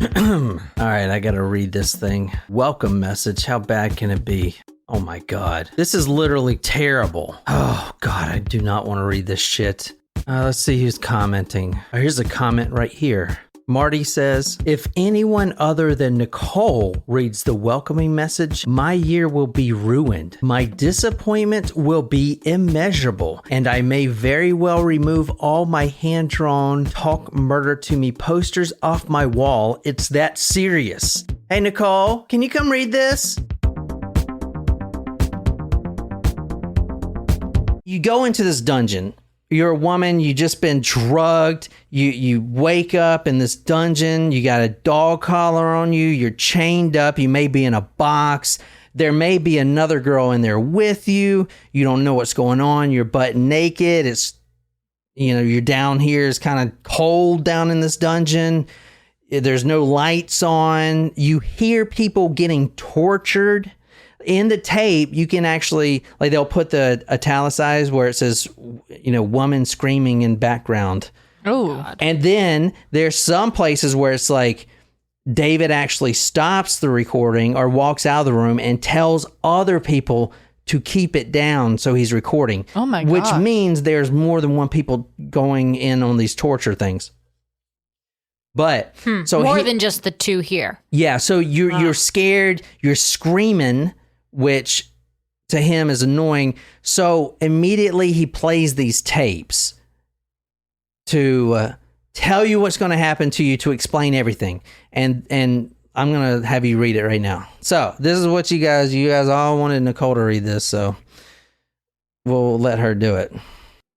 All right, I gotta read this thing. Welcome message. How bad can it be? Oh my God. This is literally terrible. Oh God, I do not want to read this shit. Let's see who's commenting. Here's a comment right here. Marty says, if anyone other than Nicole reads the welcoming message, my year will be ruined. My disappointment will be immeasurable, and I may very well remove all my hand-drawn talk murder to me posters off my wall. It's that serious. Hey, Nicole, can you come read this? You go into this dungeon. You're a woman, you just been drugged, you wake up in this dungeon, you got a dog collar on you, you're chained up, you may be in a box, there may be another girl in there with you, you don't know what's going on, you're butt naked, it's, you're down here, it's kind of cold down in this dungeon, there's no lights on, you hear people getting tortured. In the tape, you can actually, like, they'll put the italicized where it says, woman screaming in background. Oh. And then there's some places where it's like David actually stops the recording or walks out of the room and tells other people to keep it down so he's recording. Oh my God. Which means there's more than one people going in on these torture things. But so more than just the two here. Yeah, so you're scared, you're screaming, which to him is annoying. So immediately he plays these tapes to tell you what's going to happen to you, to explain everything. And I'm going to have you read it right now. So this is what you guys all wanted Nicole to read this, so we'll let her do it.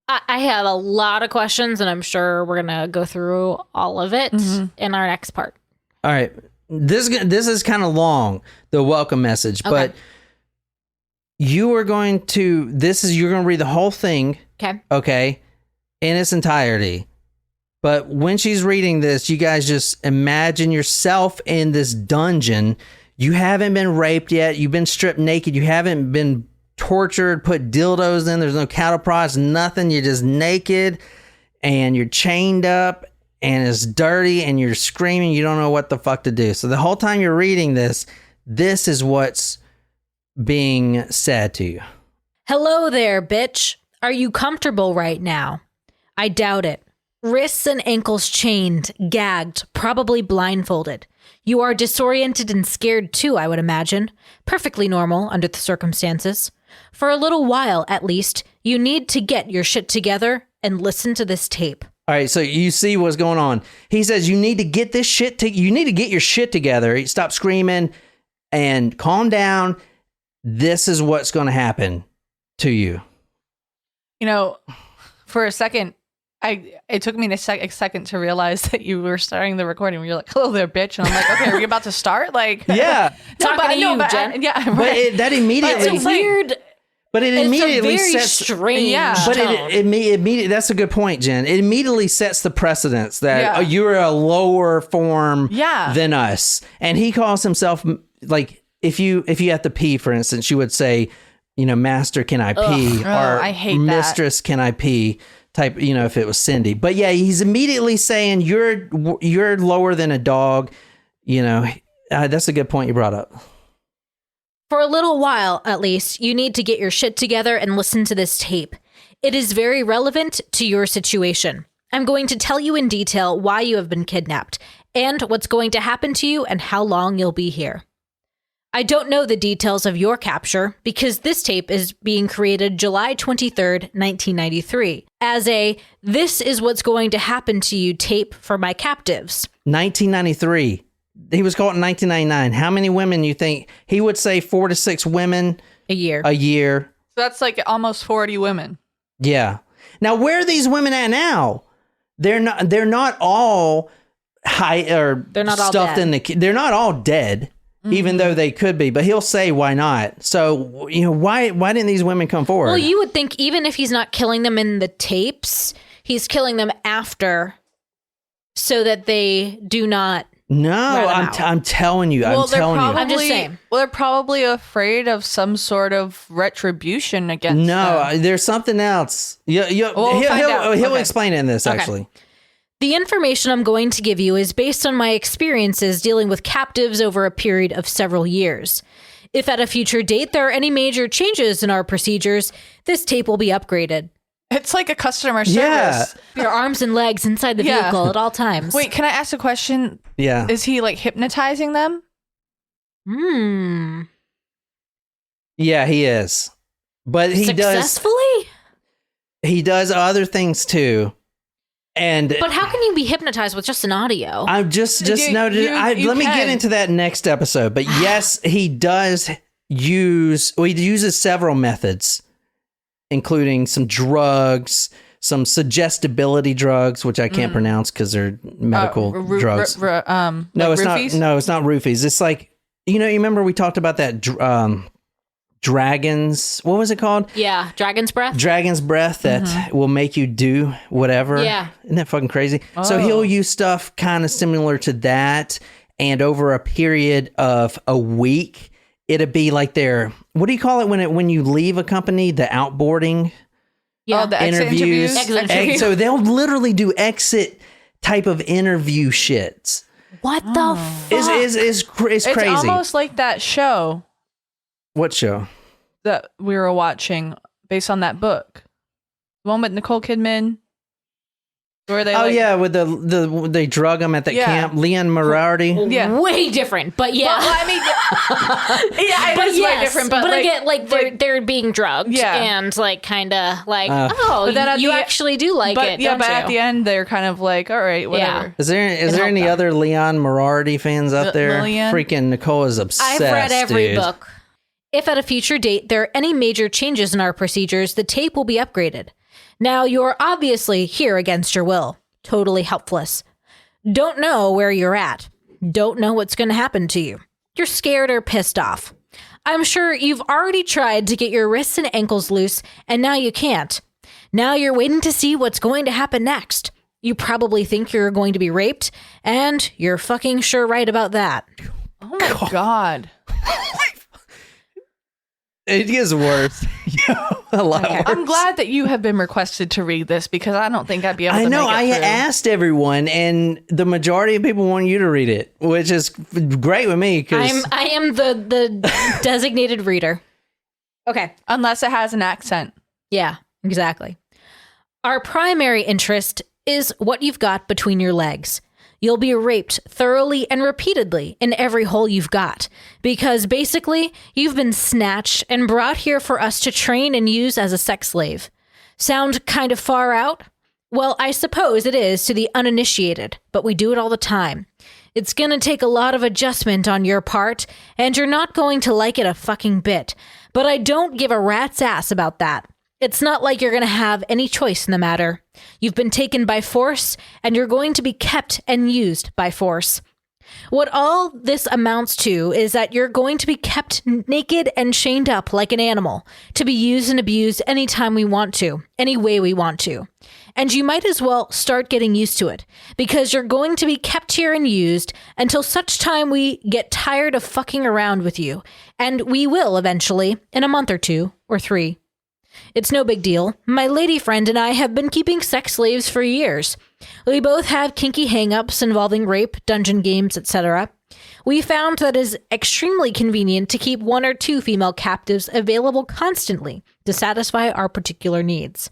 I have a lot of questions, and I'm sure we're going to go through all of it in our next part. All right. This is kind of long, the welcome message, but you're going to read the whole thing. Okay. In its entirety. But when she's reading this, you guys just imagine yourself in this dungeon. You haven't been raped yet. You've been stripped naked. You haven't been tortured, put dildos in. There's no cattle prods, nothing. You're just naked and you're chained up and it's dirty and you're screaming. You don't know what the fuck to do. So the whole time you're reading this is what's being said to you. Hello there, bitch. Are you comfortable right now? I doubt it. Wrists and ankles chained, gagged, probably blindfolded. You are disoriented and scared too, I would imagine. Perfectly normal under the circumstances. For a little while, at least, you need to get your shit together and listen to this tape. All right, so you see what's going on. He says you need to get this shit you need to get your shit together. Stop screaming and calm down. This is what's going to happen to you. For a second, it took me a second to realize that you were starting the recording. You're like, hello there, bitch. And I'm like, okay, are we about to start? Like, yeah. Jen. Yeah. But Right. that immediately... It's weird... But it immediately sets strange. Yeah, but it immediately. That's a good point, Jen. It immediately sets the precedence that you're a lower form than us. And he calls himself, like, if you have to pee, for instance, you would say, master, can I pee? Or I hate mistress, can I pee? Type, if it was Cindy. But yeah, he's immediately saying you're lower than a dog. That's a good point you brought up. For a little while, at least, you need to get your shit together and listen to this tape. It is very relevant to your situation. I'm going to tell you in detail why you have been kidnapped, and what's going to happen to you and how long you'll be here. I don't know the details of your capture, because this tape is being created July 23rd, 1993, as a "this is what's going to happen to you" tape for my captives. 1993. He was caught in 1999. How many women you think he would say? 4 to 6 women a year. So that's like almost 40 women. Yeah. Now, where are these women at now? They're not all high or they're not stuffed all in the. They're not all dead, even though they could be. But he'll say why not. So why didn't these women come forward? Well, you would think even if he's not killing them in the tapes, he's killing them after, so that they do not. No, I'm telling you. Well, I'm just saying. Well, they're probably afraid of some sort of retribution against them. There's something else. He'll explain it in this, actually. The information I'm going to give you is based on my experiences dealing with captives over a period of several years. If at a future date there are any major changes in our procedures, this tape will be upgraded. It's like a customer service. Your arms and legs inside the vehicle at all times. Wait, can I ask a question? Yeah. Is he like hypnotizing them? Yeah, he is. But he Successfully? He does other things too. But how can you be hypnotized with just an audio? I just noted. Let me get into that next episode. But yes, he does use. Well, he uses several methods, including some drugs, some suggestibility drugs, which I can't pronounce because they're medical drugs. No, it's roofies? not. No, it's not roofies. It's like you remember we talked about that. Dragons, what was it called? Yeah, dragon's breath. Dragon's breath that will make you do whatever. Yeah. Isn't that fucking crazy? So he'll use stuff kind of similar to that, and over a period of a week, it'll be like what do you call it when you leave a company? The outboarding. Yeah. The exit interviews. Exit interview. So they'll literally do exit type of interview shits. What the fuck? It's crazy. It's almost like that show What show? that we were watching based on that book. The one with Nicole Kidman. Where they with they drug him at the camp. Leon Moriarty. Yeah. Way different, but yeah. Well, I mean, it is way different, but I get they're being drugged and kind of but then you actually do like it, don't but you? at the end they're kind of like, all right, whatever. Is there any other Leon Moriarty fans out there? Lillian? Freaking Nicole is obsessed. I've read every dude. book. If at a future date there are any major changes in our procedures, the tape will be upgraded. Now, you're obviously here against your will. Totally helpless. Don't know where you're at. Don't know what's going to happen to you. You're scared or pissed off. I'm sure you've already tried to get your wrists and ankles loose, and now you can't. Now you're waiting to see what's going to happen next. You probably think you're going to be raped, and you're fucking sure right about that. Oh my God. It is worse. A lot worse. I'm glad that you have been requested to read this because I don't think I'd be able to make it I through. asked everyone, and the majority of people want you to read it, which is great with me. Because I am the designated reader. Okay. Unless it has an accent. Yeah, exactly. Our primary interest is what you've got between your legs. You'll be raped thoroughly and repeatedly in every hole you've got, because basically you've been snatched and brought here for us to train and use as a sex slave. Sound kind of far out? Well, I suppose it is to the uninitiated, but we do it all the time. It's gonna take a lot of adjustment on your part, and you're not going to like it a fucking bit, but I don't give a rat's ass about that. It's not like you're going to have any choice in the matter. You've been taken by force, and you're going to be kept and used by force. What all this amounts to is that you're going to be kept naked and chained up like an animal, to be used and abused anytime we want to, any way we want to. And you might as well start getting used to it, because you're going to be kept here and used until such time we get tired of fucking around with you. And we will eventually, in a month or 2 or 3. It's no big deal. My lady friend and I have been keeping sex slaves for years. We both have kinky hang-ups involving rape, dungeon games, etc. We found that it is extremely convenient to keep 1 or 2 female captives available constantly to satisfy our particular needs.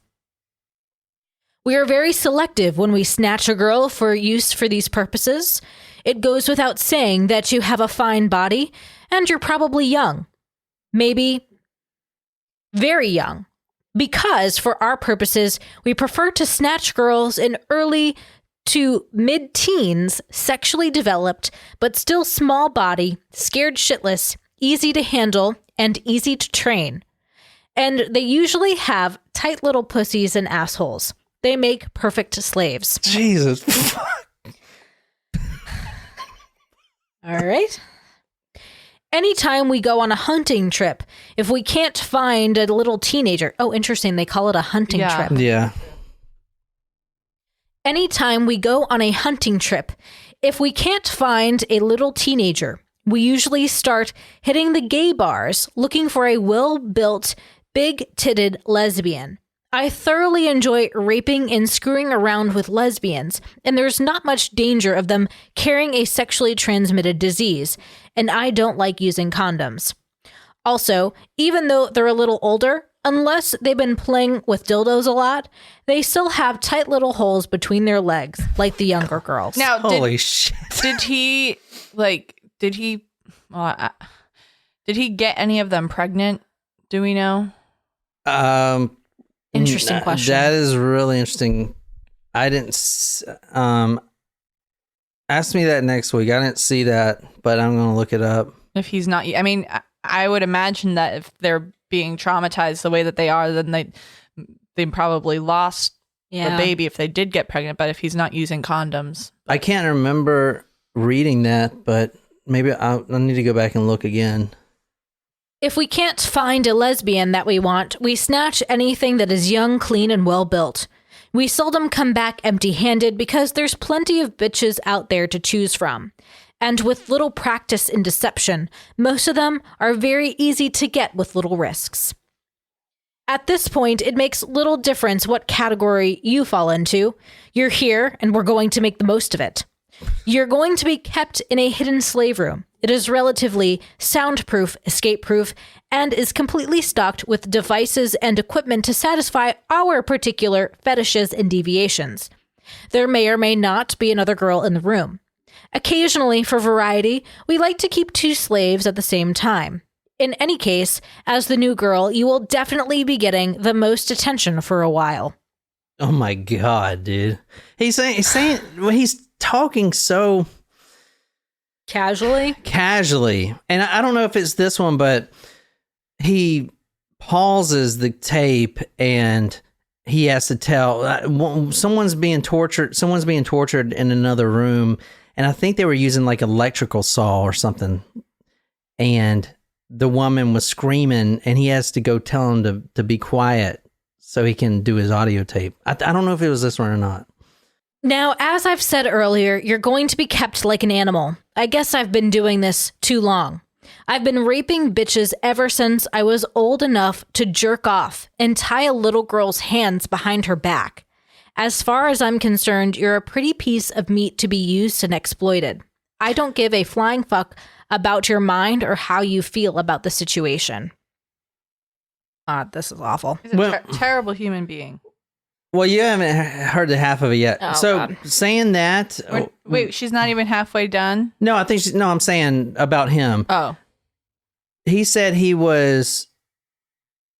We are very selective when we snatch a girl for use for these purposes. It goes without saying that you have a fine body, and you're probably young. Maybe very young. Because, for our purposes, we prefer to snatch girls in early to mid-teens, sexually developed, but still small body, scared shitless, easy to handle, and easy to train. And they usually have tight little pussies and assholes. They make perfect slaves. Jesus. All right. Anytime we go on a hunting trip, if we can't find a little teenager... Oh, interesting. They call it a hunting trip. Yeah. Anytime we go on a hunting trip, if we can't find a little teenager, we usually start hitting the gay bars looking for a well-built, big-titted lesbian. I thoroughly enjoy raping and screwing around with lesbians, and there's not much danger of them carrying a sexually transmitted disease, and I don't like using condoms. Also, even though they're a little older, unless they've been playing with dildos a lot, they still have tight little holes between their legs, like the younger girls. Now, holy shit. Did he get any of them pregnant? Do we know? Interesting question. That is really interesting. I didn't. Ask me that next week. I didn't see that, but I'm going to look it up. If he's not, I mean, I would imagine that if they're being traumatized the way that they are, then they probably lost the baby if they did get pregnant. But if he's not using condoms, I can't remember reading that, but maybe I need to go back and look again. If we can't find a lesbian that we want, we snatch anything that is young, clean, and well-built. We seldom come back empty-handed because there's plenty of bitches out there to choose from. And with little practice in deception, most of them are very easy to get with little risks. At this point, it makes little difference what category you fall into. You're here, and we're going to make the most of it. You're going to be kept in a hidden slave room. It is relatively soundproof, escape-proof, and is completely stocked with devices and equipment to satisfy our particular fetishes and deviations. There may or may not be another girl in the room. Occasionally, for variety, we like to keep two slaves at the same time. In any case, as the new girl, you will definitely be getting the most attention for a while. Oh my God, dude. He's talking so... Casually. And I don't know if it's this one, but he pauses the tape and he has to tell someone's being tortured in another room. And I think they were using like electrical saw or something. And the woman was screaming and he has to go tell him to be quiet so he can do his audio tape. I don't know if it was this one or not. Now, as I've said earlier, you're going to be kept like an animal. I guess I've been doing this too long. I've been raping bitches ever since I was old enough to jerk off and tie a little girl's hands behind her back. As far as I'm concerned, you're a pretty piece of meat to be used and exploited. I don't give a flying fuck about your mind or how you feel about the situation. This is awful. He's a terrible human being. Well, you haven't heard the half of it yet. Oh, so God. saying that... Wait, she's not even halfway done? No, I'm saying about him. Oh. He said he was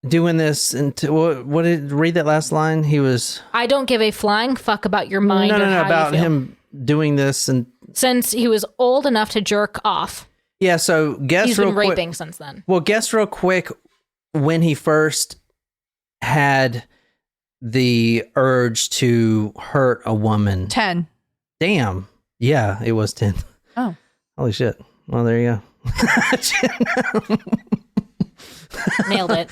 doing this until... Read that last line? He was... I don't give a flying fuck about your mind or how you about feel. him doing this and... Since he was old enough to jerk off. Yeah, so guess He's real been quick... raping since then. Well, guess real quick when he first had... the urge to hurt a woman. 10. Damn. Yeah, it was 10. Oh. Holy shit. Well, there you go. Nailed it.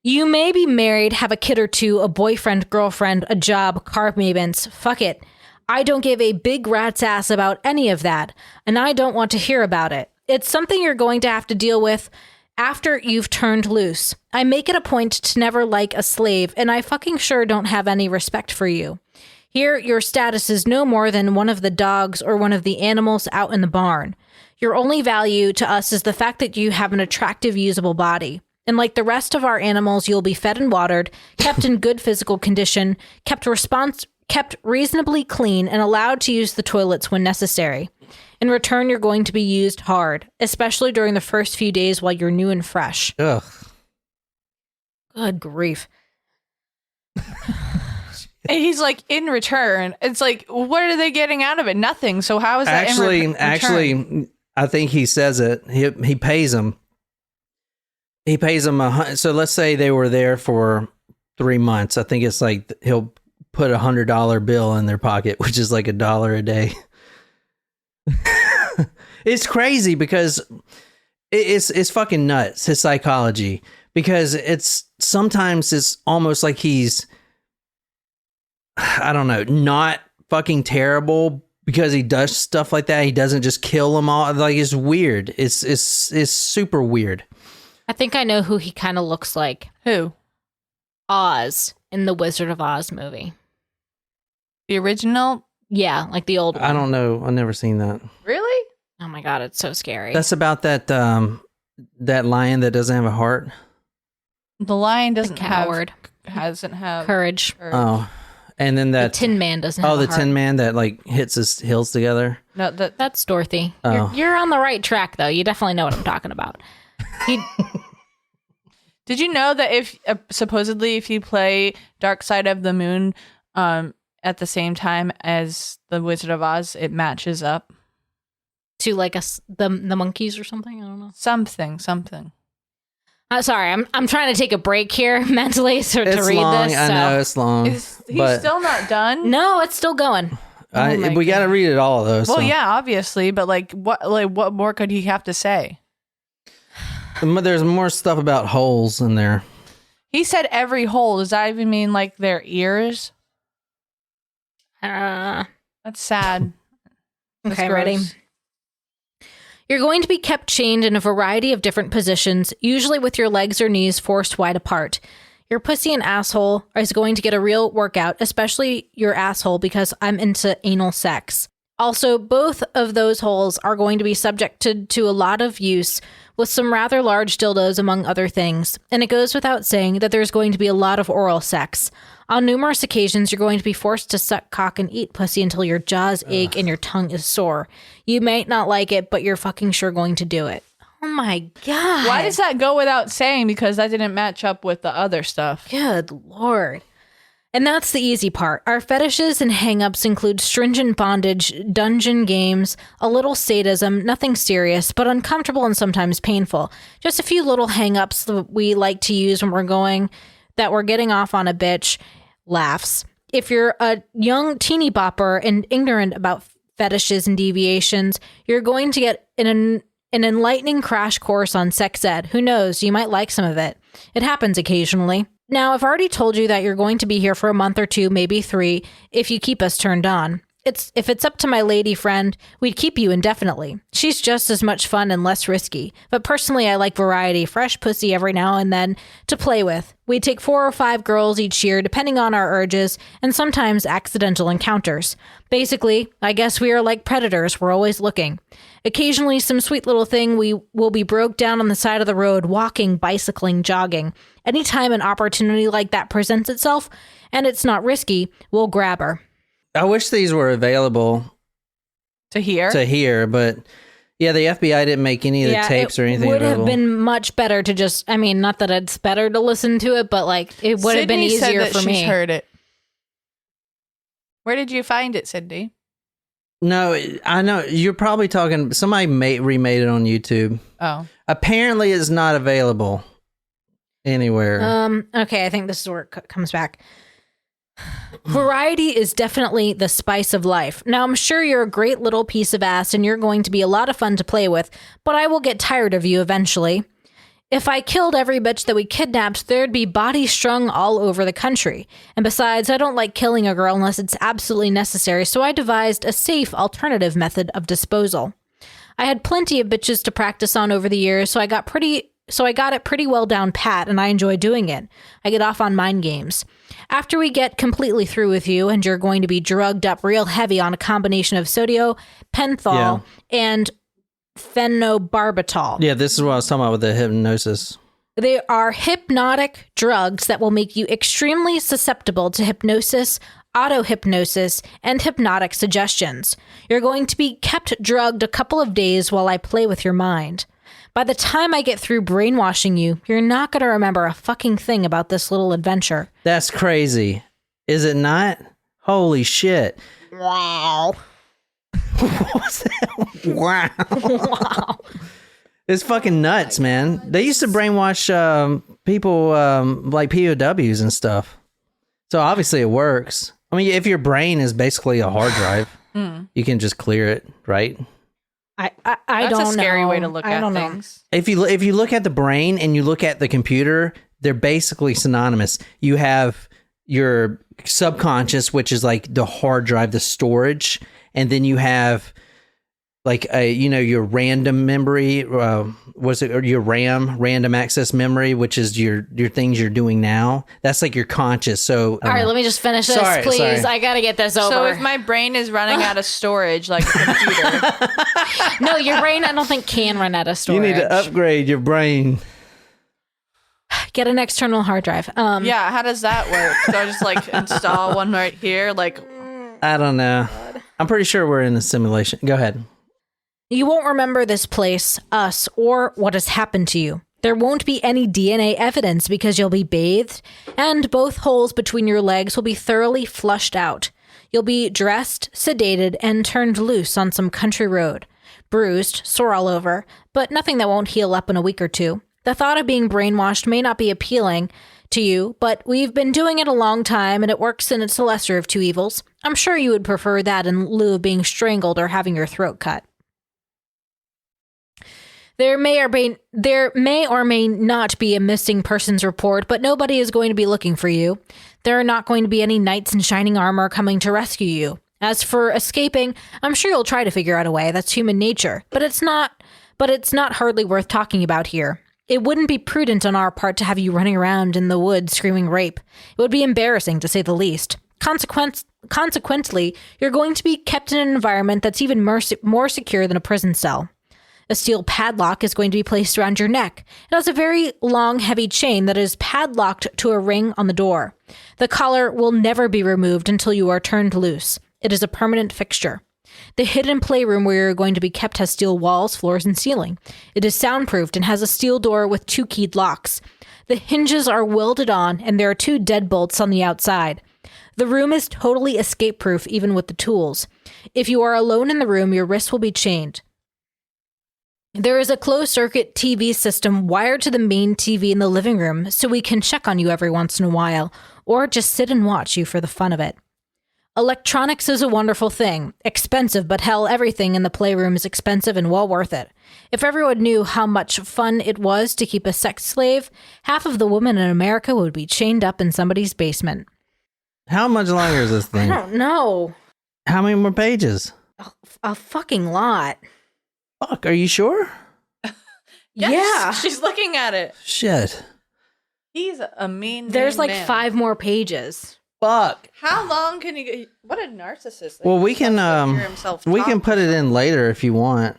You may be married, have a kid or two, a boyfriend, girlfriend, a job, car payments. Fuck it. I don't give a big rat's ass about any of that, and I don't want to hear about it. It's something you're going to have to deal with after you've turned loose. I make it a point to never like a slave, and I fucking sure don't have any respect for you. Here, your status is no more than one of the dogs or one of the animals out in the barn. Your only value to us is the fact that you have an attractive, usable body. And like the rest of our animals, you'll be fed and watered, kept in good physical condition, kept reasonably clean, and allowed to use the toilets when necessary. In return, you're going to be used hard, especially during the first few days while you're new and fresh. Ugh. Good grief. And he's like, in return, it's like, what are they getting out of it? Nothing. So how is that Actually, I think he says it. He pays them. He pays them so let's say they were there for 3 months. I think it's like he'll put $100 bill in their pocket, which is like $1 a day. It's crazy because it's fucking nuts, his psychology, because it's sometimes it's almost like he's, I don't know, not fucking terrible because he does stuff like that. He doesn't just kill them all. Like, it's weird. It's super weird. I think I know who he kind of looks like. Who? Oz in the Wizard of Oz movie? The original? Yeah, like the old one. I don't know. I've never seen that. Really? Oh my God, it's so scary. That's about that that lion that doesn't have a heart. The lion doesn't hasn't have courage. Oh, and then that the Tin Man doesn't have a heart. the Tin Man that like hits his heels together. No, that's Dorothy. Oh. You're on the right track, though. You definitely know what I'm talking about. Did you know that if supposedly if you play Dark Side of the Moon at the same time as the Wizard of Oz, it matches up to like the monkeys or something? I don't know. Something. Sorry, I'm trying to take a break here mentally to read long. this. I know it's long. He's still not done? No, it's still going. We got to read it all though. Well, yeah, obviously, but what more could he have to say? There's more stuff about holes in there. He said every hole. Does that even mean like their ears? That's sad. Okay, ready? You're going to be kept chained in a variety of different positions, usually with your legs or knees forced wide apart. Your pussy and asshole is going to get a real workout, especially your asshole, because I'm into anal sex. Also, both of those holes are going to be subjected to a lot of use, with some rather large dildos among other things. And it goes without saying that there's going to be a lot of oral sex. On numerous occasions, you're going to be forced to suck cock and eat pussy until your jaws ache and your tongue is sore. You might not like it, but you're fucking sure going to do it. Oh my God. Why does that go without saying? Because that didn't match up with the other stuff. Good Lord. And that's the easy part. Our fetishes and hang-ups include stringent bondage, dungeon games, a little sadism, nothing serious, but uncomfortable and sometimes painful. Just a few little hang-ups that we like to use when we're getting off on a bitch. Laughs. If you're a young teeny bopper and ignorant about fetishes and deviations, you're going to get an enlightening crash course on sex ed. Who knows? You might like some of it. It happens occasionally. Now, I've already told you that you're going to be here for a month or 2, maybe 3, if you keep us turned on. If it's up to my lady friend, we'd keep you indefinitely. She's just as much fun and less risky. But personally, I like variety, fresh pussy every now and then to play with. We take 4 or 5 girls each year, depending on our urges, and sometimes accidental encounters. Basically, I guess we are like predators. We're always looking. Occasionally, some sweet little thing we will be broke down on the side of the road, walking, bicycling, jogging. Anytime an opportunity like that presents itself, and it's not risky, we'll grab her. I wish these were available to hear, but yeah, the FBI didn't make any of the tapes or anything available. It would have been much better to just, I mean, not that it's better to listen to it, but like it would have been easier for me. She's heard it. Where did you find it, Cindy? No, I know you're probably talking. Somebody remade it on YouTube. Oh, apparently it's not available anywhere. Okay, I think this is where it comes back. Variety is definitely the spice of life. Now, I'm sure you're a great little piece of ass and you're going to be a lot of fun to play with, but I will get tired of you eventually. If I killed every bitch that we kidnapped, there'd be bodies strung all over the country. And besides, I don't like killing a girl unless it's absolutely necessary, so I devised a safe alternative method of disposal. I had plenty of bitches to practice on over the years, so I got it pretty well down pat, and I enjoy doing it. I get off on mind games. After we get completely through with you, and you're going to be drugged up real heavy on a combination of sodio, penthol, and phenobarbital. Yeah, this is what I was talking about with the hypnosis. They are hypnotic drugs that will make you extremely susceptible to hypnosis, auto-hypnosis, and hypnotic suggestions. You're going to be kept drugged a couple of days while I play with your mind. By the time I get through brainwashing you, you're not going to remember a fucking thing about this little adventure. That's crazy. Is it not? Holy shit. Wow. What was that? Wow. Wow. It's fucking nuts, man. They used to brainwash people like POWs and stuff. So obviously it works. I mean, if your brain is basically a hard drive, you can just clear it, right? I That's don't know. a scary way to look at things. If you look at the brain and you look at the computer, they're basically synonymous. You have your subconscious, which is like the hard drive, the storage, and then you have like your random memory, was it, or your RAM, random access memory, which is your things you're doing now. That's like your conscious. So all right, let me just finish this, please. Sorry. I gotta get this over. So if my brain is running out of storage, like a computer, no, your brain I don't think can run out of storage. You need to upgrade your brain. Get an external hard drive. Yeah, how does that work? So I just like install one right here, like. I don't know. I'm pretty sure we're in a simulation. Go ahead. You won't remember this place, us, or what has happened to you. There won't be any DNA evidence because you'll be bathed, and both holes between your legs will be thoroughly flushed out. You'll be dressed, sedated, and turned loose on some country road. Bruised, sore all over, but nothing that won't heal up in a week or two. The thought of being brainwashed may not be appealing to you, but we've been doing it a long time, and it works, and it's the lesser of two evils. I'm sure you would prefer that in lieu of being strangled or having your throat cut. There may or may not be a missing persons report, but nobody is going to be looking for you. There are not going to be any knights in shining armor coming to rescue you. As for escaping, I'm sure you'll try to figure out a way. That's human nature. But it's not hardly worth talking about here. It wouldn't be prudent on our part to have you running around in the woods screaming rape. It would be embarrassing, to say the least. Consequently, you're going to be kept in an environment that's even more secure than a prison cell. A steel padlock is going to be placed around your neck. It has a very long, heavy chain that is padlocked to a ring on the door. The collar will never be removed until you are turned loose. It is a permanent fixture. The hidden playroom where you're going to be kept has steel walls, floors, and ceiling. It is soundproofed and has a steel door with 2 keyed locks. The hinges are welded on, and there are 2 deadbolts on the outside. The room is totally escape-proof, even with the tools. If you are alone in the room, your wrists will be chained. There is a closed-circuit TV system wired to the main TV in the living room, so we can check on you every once in a while, or just sit and watch you for the fun of it. Electronics is a wonderful thing. Expensive, but hell, everything in the playroom is expensive and well worth it. If everyone knew how much fun it was to keep a sex slave, half of the women in America would be chained up in somebody's basement. How much longer is this thing? I don't know. How many more pages? A fucking lot. Fuck, are you sure? Yes, yeah. She's looking at it. Shit. He's a mean There's like man. 5 more pages. Fuck. How long can you get? What a narcissist. Well, we can put it in later if you want.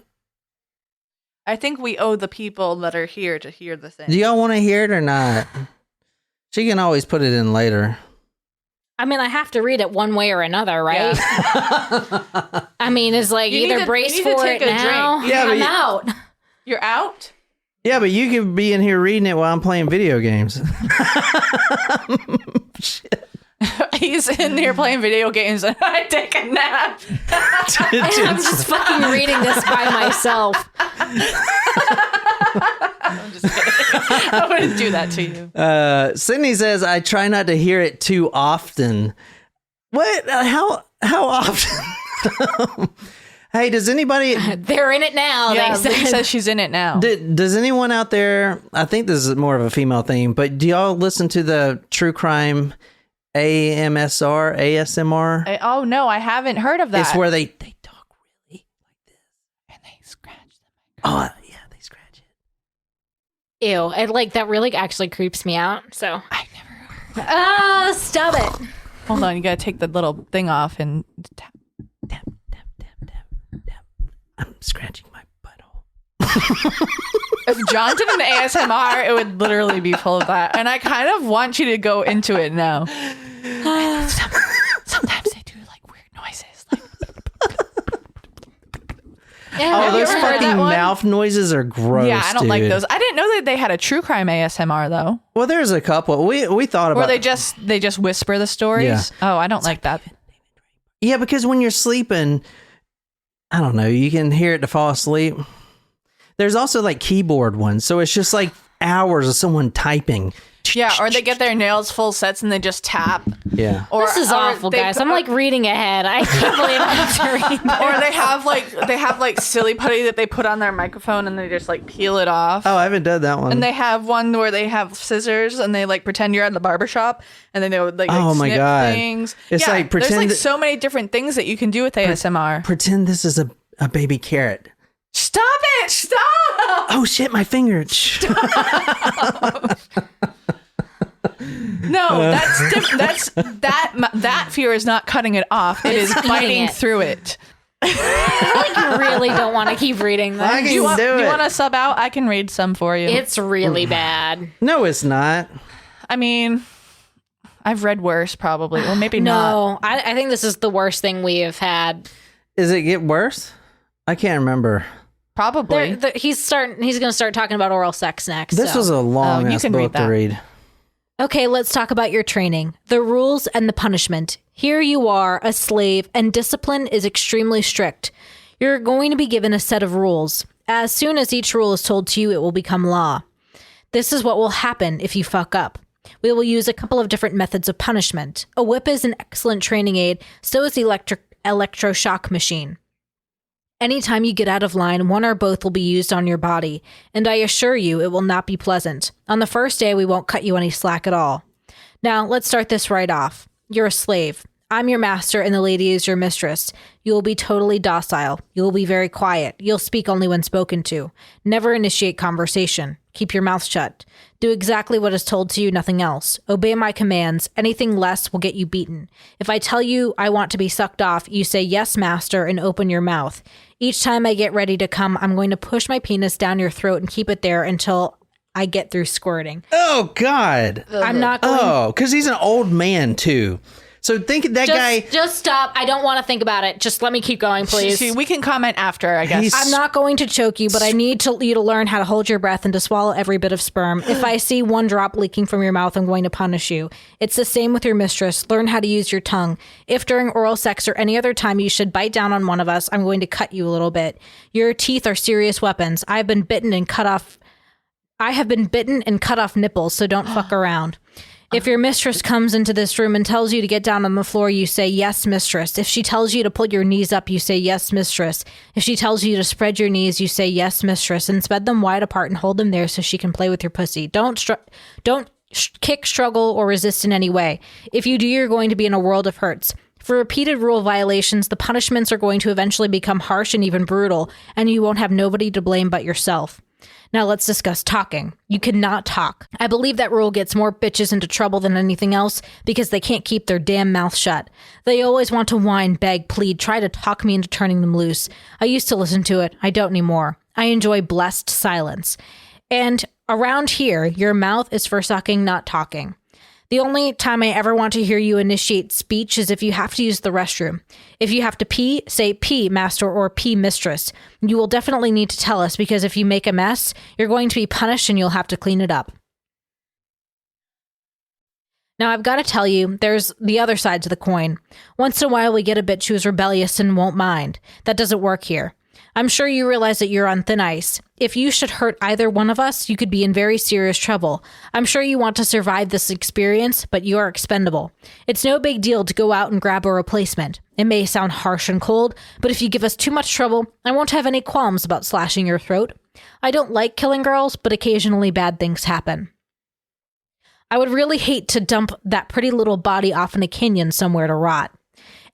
I think we owe the people that are here to hear the thing. Do y'all want to hear it or not? She can always put it in later. I mean, I have to read it one way or another, right? Yeah. I mean, it's like either brace for it now. Yeah, I'm out. You're out? Yeah, but you could be in here reading it while I'm playing video games. Shit. He's in here playing video games and I take a nap. And I'm just fucking reading this by myself. I'm just kidding. I wouldn't do that to you. Sydney says, I try not to hear it too often. What? How often? Hey, does anybody... They're in it now. Yeah, Vicky says she's in it now. Does anyone out there... I think this is more of a female thing, but do y'all listen to the true crime ASMR? Oh, no, I haven't heard of that. It's where they talk really like this. And they scratch them. Oh, yeah, they scratch it. Ew, that really actually creeps me out, so... I never heard. Stop it. Hold on, you gotta take the little thing off and tap. I'm scratching my butthole. If John did an ASMR, it would literally be full of that. And I kind of want you to go into it now. Sometimes they do like weird noises. Yeah, those fucking mouth noises are gross. Yeah, I don't like those. I didn't know that they had a true crime ASMR though. Well, there's a couple. We thought about. Or they just whisper the stories. Yeah. Oh, I don't like that. Yeah, because when you're sleeping, I don't know, you can hear it to fall asleep. There's also like keyboard ones, so it's just like hours of someone typing. Yeah, or they get their nails full sets and they just tap. Yeah. This is awful, guys. I'm like reading ahead. I can't believe I have to read this. Or they have silly putty that they put on their microphone and they just like peel it off. Oh, I haven't done that one. And they have one where they have scissors and they like pretend you're at the barbershop and then they would like oh my snip God. things. It's like pretend there's like so many different things that you can do with ASMR. Pretend this is a baby carrot. Stop it! Stop! Oh shit, my finger. No, that fear is not cutting it off. It is biting through it. I feel like you really don't want to keep reading that. Do you want to sub out? I can read some for you. It's really bad. No, it's not. I mean, I've read worse, probably. Well, maybe not. No, I think this is the worst thing we have had. Is it get worse? I can't remember. Probably. He's going to start talking about oral sex next. This was a long ass book to read. Okay, let's talk about your training, the rules and the punishment. Here you are, a slave, and discipline is extremely strict. You're going to be given a set of rules. As soon as each rule is told to you, it will become law. This is what will happen if you fuck up. We will use a couple of different methods of punishment. A whip is an excellent training aid, so is the electroshock machine. Anytime you get out of line, one or both will be used on your body, and I assure you it will not be pleasant. On the first day, we won't cut you any slack at all. Now, let's start this right off. You're a slave. I'm your master, and the lady is your mistress. You will be totally docile. You will be very quiet. You'll speak only when spoken to. Never initiate conversation. Keep your mouth shut. Do exactly what is told to you, nothing else. Obey my commands. Anything less will get you beaten. If I tell you I want to be sucked off, you say, yes, master, and open your mouth. Each time I get ready to come, I'm going to push my penis down your throat and keep it there until I get through squirting. Oh, God. I'm not going... Oh, because he's an old man, too. So think that guy... Just stop. I don't want to think about it. Just let me keep going, please. We can comment after, I guess. I'm not going to choke you, but I need you to learn how to hold your breath and to swallow every bit of sperm. If I see one drop leaking from your mouth, I'm going to punish you. It's the same with your mistress. Learn how to use your tongue. If during oral sex or any other time you should bite down on one of us, I'm going to cut you a little bit. Your teeth are serious weapons. I have been bitten and cut off nipples, so don't fuck around. If your mistress comes into this room and tells you to get down on the floor, you say, yes, mistress. If she tells you to put your knees up, you say, yes, mistress. If she tells you to spread your knees, you say, yes, mistress, and spread them wide apart and hold them there so she can play with your pussy. Don't kick, struggle, or resist in any way. If you do, you're going to be in a world of hurts. For repeated rule violations, the punishments are going to eventually become harsh and even brutal, and you won't have nobody to blame but yourself. Now let's discuss talking. You cannot talk. I believe that rule gets more bitches into trouble than anything else because they can't keep their damn mouth shut. They always want to whine, beg, plead, try to talk me into turning them loose. I used to listen to it. I don't anymore. I enjoy blessed silence. And around here, your mouth is for sucking, not talking. The only time I ever want to hear you initiate speech is if you have to use the restroom. If you have to pee, say pee, master, or pee, mistress. You will definitely need to tell us because if you make a mess, you're going to be punished and you'll have to clean it up. Now, I've got to tell you, there's the other side to the coin. Once in a while, we get a bitch who's rebellious and won't mind. That doesn't work here. I'm sure you realize that you're on thin ice. If you should hurt either one of us, you could be in very serious trouble. I'm sure you want to survive this experience, but you are expendable. It's no big deal to go out and grab a replacement. It may sound harsh and cold, but if you give us too much trouble, I won't have any qualms about slashing your throat. I don't like killing girls, but occasionally bad things happen. I would really hate to dump that pretty little body off in a canyon somewhere to rot.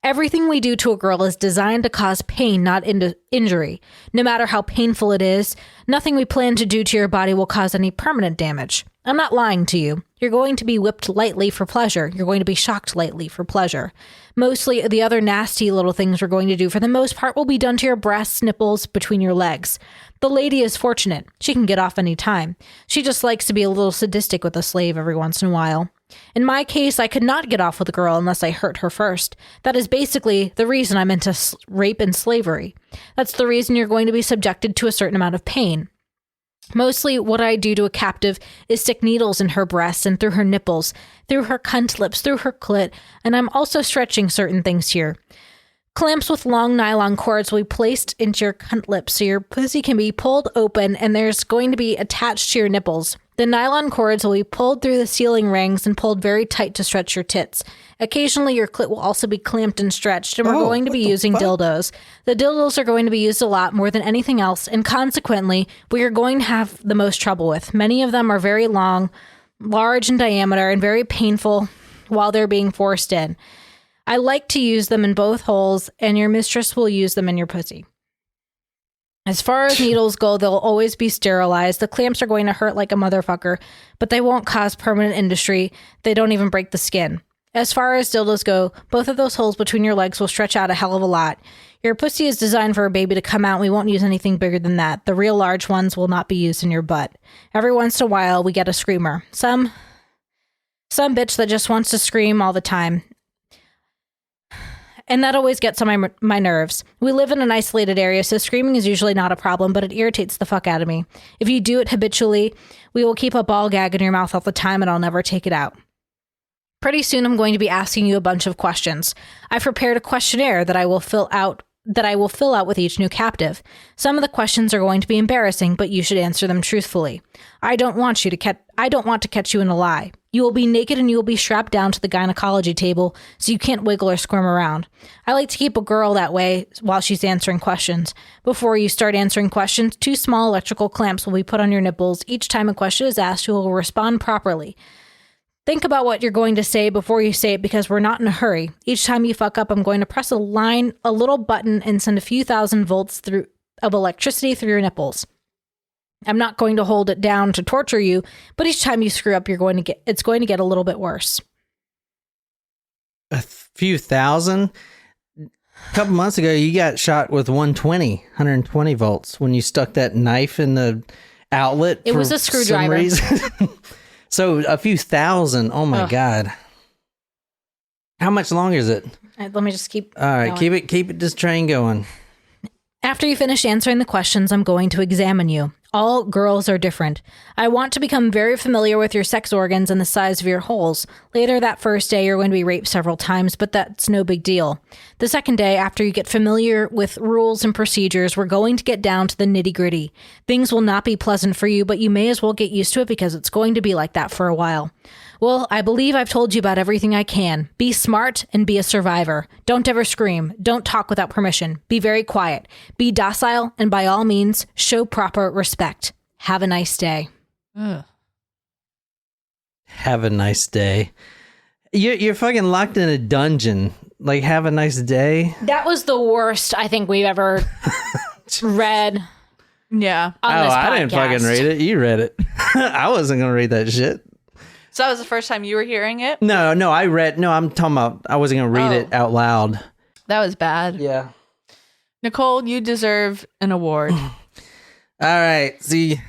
Everything we do to a girl is designed to cause pain, not injury. No matter how painful it is, nothing we plan to do to your body will cause any permanent damage. I'm not lying to you. You're going to be whipped lightly for pleasure. You're going to be shocked lightly for pleasure. Mostly, the other nasty little things we're going to do for the most part will be done to your breasts, nipples, between your legs. The lady is fortunate. She can get off any time. She just likes to be a little sadistic with a slave every once in a while. In my case, I could not get off with a girl unless I hurt her first. That is basically the reason I'm into rape and slavery. That's the reason you're going to be subjected to a certain amount of pain. Mostly what I do to a captive is stick needles in her breasts and through her nipples, through her cunt lips, through her clit, and I'm also stretching certain things here. Clamps with long nylon cords will be placed into your cunt lips so your pussy can be pulled open and there's going to be attached to your nipples. The nylon cords will be pulled through the ceiling rings and pulled very tight to stretch your tits. Occasionally, your clit will also be clamped and stretched, and we're going to be using dildos. The dildos are going to be used a lot more than anything else, and consequently, we are going to have the most trouble with. Many of them are very long, large in diameter, and very painful while they're being forced in. I like to use them in both holes, and your mistress will use them in your pussy. As far as needles go, they'll always be sterilized. The clamps are going to hurt like a motherfucker, but they won't cause permanent injury. They don't even break the skin. As far as dildos go, both of those holes between your legs will stretch out a hell of a lot. Your pussy is designed for a baby to come out. We won't use anything bigger than that. The real large ones will not be used in your butt. Every once in a while, we get a screamer. Some bitch that just wants to scream all the time. And that always gets on my nerves. We live in an isolated area, so screaming is usually not a problem, but it irritates the fuck out of me. If you do it habitually, we will keep a ball gag in your mouth all the time and I'll never take it out. Pretty soon I'm going to be asking you a bunch of questions. I've prepared a questionnaire that I will fill out with each new captive. Some of the questions are going to be embarrassing, but you should answer them truthfully. I don't want to catch you in a lie. You will be naked and you will be strapped down to the gynecology table so you can't wiggle or squirm around. I like to keep a girl that way while she's answering questions. Before you start answering questions, 2 small electrical clamps will be put on your nipples. Each time a question is asked, you will respond properly. Think about what you're going to say before you say it because we're not in a hurry. Each time you fuck up, I'm going to press a little button and send a few thousand volts of electricity through your nipples. I'm not going to hold it down to torture you, but each time you screw up, it's going to get a little bit worse. A few thousand? A couple months ago, you got shot with 120 volts when you stuck that knife in the outlet. It was a screwdriver. So a few thousand. Oh my God. How much longer is it? Let me just keep. All right, going. keep it this train going. After you finish answering the questions, I'm going to examine you. All girls are different. I want to become very familiar with your sex organs and the size of your holes. Later that first day, you're going to be raped several times, but that's no big deal. The second day, after you get familiar with rules and procedures, we're going to get down to the nitty-gritty. Things will not be pleasant for you, but you may as well get used to it because it's going to be like that for a while. Well, I believe I've told you about everything I can. Be smart and be a survivor. Don't ever scream. Don't talk without permission. Be very quiet. Be docile, and by all means, show proper respect. Have a nice day. Have a nice day. You're fucking locked in a dungeon. Like, have a nice day. That was the worst I think we've ever read. Yeah. I didn't fucking read it. You read it. I wasn't going to read that shit. So that was the first time you were hearing it? No, I'm talking about, I wasn't going to read it out loud. That was bad. Yeah. Nicole, you deserve an award. All right. See,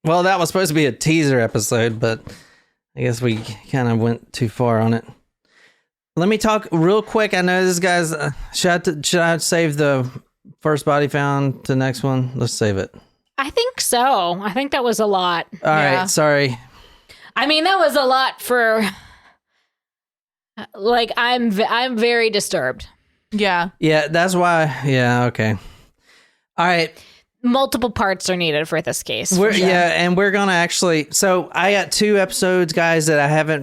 well, that was supposed to be a teaser episode, but I guess we kind of went too far on it. Let me talk real quick. I know this guy's, should I save the first body found to the next one? Let's save it. I think so. I think that was a lot. All right. Sorry. I mean, that was a lot for, like, I'm very disturbed. Yeah. Yeah, that's why. Yeah, okay. All right. Multiple parts are needed for this case. Yeah, and we're going to actually, so I got 2 episodes, guys, that I haven't,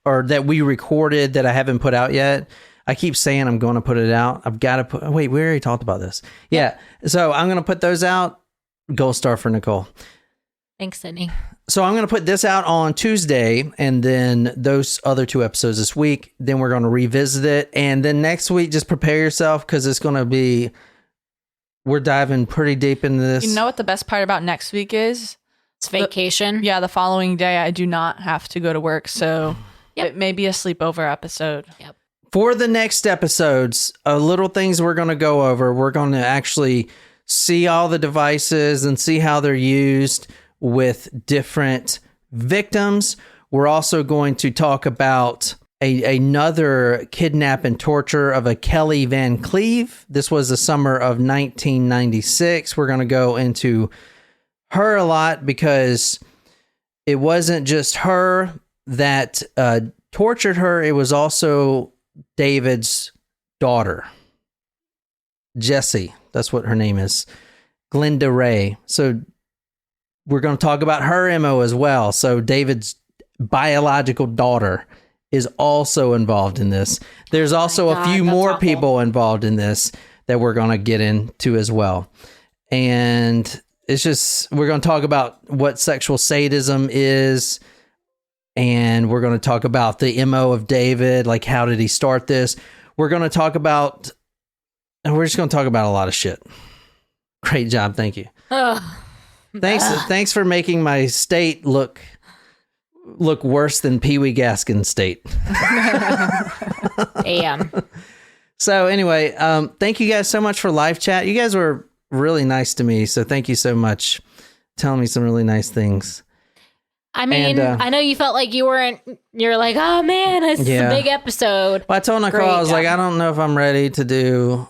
that we recorded that I haven't put out yet. I keep saying I'm going to put it out. I've got to put, wait, we already talked about this. Yeah. So I'm going to put those out. Gold star for Nicole. Thanks, Sydney. So I'm going to put this out on Tuesday and then those other 2 episodes this week. Then we're going to revisit it. And then next week, just prepare yourself because it's going to be, we're diving pretty deep into this. You know what the best part about next week is? It's vacation. The following day, I do not have to go to work. So it may be a sleepover episode. Yep. For the next episodes, little things we're going to go over. We're going to actually see all the devices and see how they're used with different victims. We're also going to talk about another kidnap and torture of a Kelly Van Cleve. This was the summer of 1996. We're going to go into her a lot because it wasn't just her that tortured her. It was also David's daughter, Jessie. That's what her name is. Glenda Ray. So we're going to talk about her MO as well. So David's biological daughter is also involved in this. There's also a few more people involved in this that we're going to get into as well. And it's just, we're going to talk about what sexual sadism is. And we're going to talk about the MO of David. Like, how did he start this? We're just going to talk about a lot of shit. Great job. Thank you. Thanks for making my state look worse than Pee Wee Gaskin State. Damn. So anyway, thank you guys so much for live chat. You guys were really nice to me, so thank you so much. Telling me some really nice things. I mean, I know you felt like you're like, oh man, this is a big episode. Well, I told Nicole, I was like, I don't know if I'm ready to do.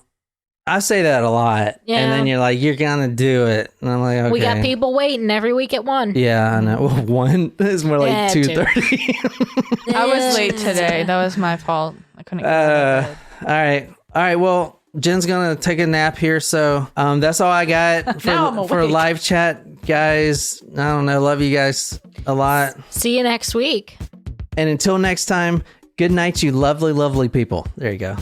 I say that a lot. Yeah. And then you're like, you're going to do it. And I'm like, okay. We got people waiting every week at 1. Yeah, I know. Well, 1 is more like 2:30. I was late today. That was my fault. I couldn't get out of bed. All right. Well, Jen's going to take a nap here. So that's all I got for live chat, guys. I don't know. Love you guys a lot. See you next week. And until next time, good night, you lovely, lovely people. There you go.